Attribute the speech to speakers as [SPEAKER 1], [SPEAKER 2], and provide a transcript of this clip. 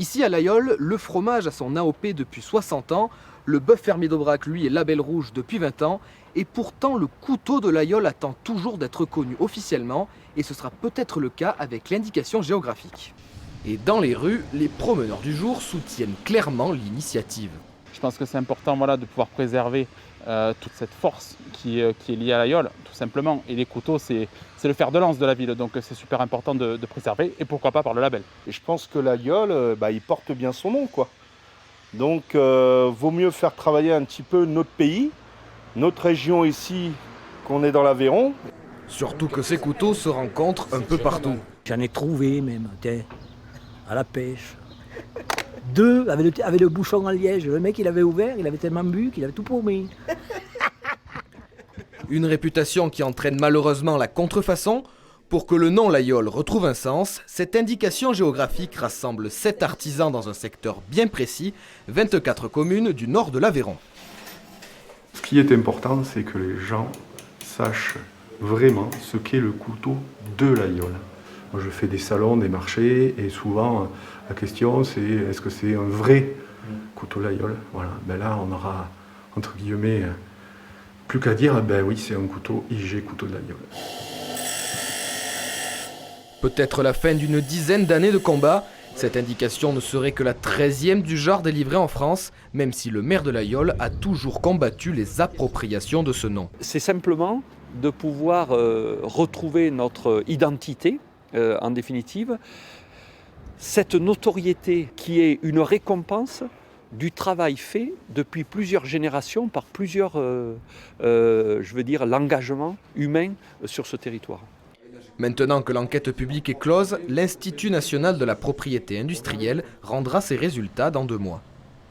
[SPEAKER 1] Ici à l'Aïol, le fromage a son AOP depuis 60 ans, le bœuf fermier d'Aubrac lui est label rouge depuis 20 ans, et pourtant le couteau de l'Aïol attend toujours d'être connu officiellement, et ce sera peut-être le cas avec l'indication géographique. Et dans les rues, les promeneurs du jour soutiennent clairement l'initiative.
[SPEAKER 2] Je pense que c'est important de pouvoir préserver toute cette force qui est liée à l'Aïol, tout simplement. Et les couteaux, c'est le fer de lance de la ville, donc c'est super important de préserver, et pourquoi pas par le label.
[SPEAKER 3] Et je pense que l'Aïol, il porte bien son nom, quoi. Donc, vaut mieux faire travailler un petit peu notre pays, notre région ici, qu'on est dans l'Aveyron.
[SPEAKER 1] Surtout que ces couteaux se rencontrent un peu partout.
[SPEAKER 4] J'en ai trouvé même, à la pêche. 2 avec le bouchon en liège. Le mec, il avait ouvert, il avait tellement bu qu'il avait tout paumé.
[SPEAKER 1] Une réputation qui entraîne malheureusement la contrefaçon. Pour que le nom l'Aïol retrouve un sens, cette indication géographique rassemble 7 artisans dans un secteur bien précis, 24 communes du nord de l'Aveyron.
[SPEAKER 5] Ce qui est important, c'est que les gens sachent vraiment ce qu'est le couteau de l'Aïol. Moi, je fais des salons, des marchés, et souvent, la question, c'est est-ce que c'est un vrai couteau l'Aïol? Voilà. Là, on aura, entre guillemets, plus qu'à dire, oui, c'est un couteau IG, couteau de l'Aïol.
[SPEAKER 1] Peut-être la fin d'une dizaine d'années de combat. Cette indication ne serait que la 13e du genre délivrée en France, même si le maire de l'Aïol a toujours combattu les appropriations de ce nom.
[SPEAKER 6] C'est simplement de pouvoir retrouver notre identité, en définitive, cette notoriété qui est une récompense du travail fait depuis plusieurs générations par plusieurs, l'engagement humain sur ce territoire.
[SPEAKER 1] Maintenant que l'enquête publique est close, l'Institut national de la propriété industrielle rendra ses résultats dans 2 mois.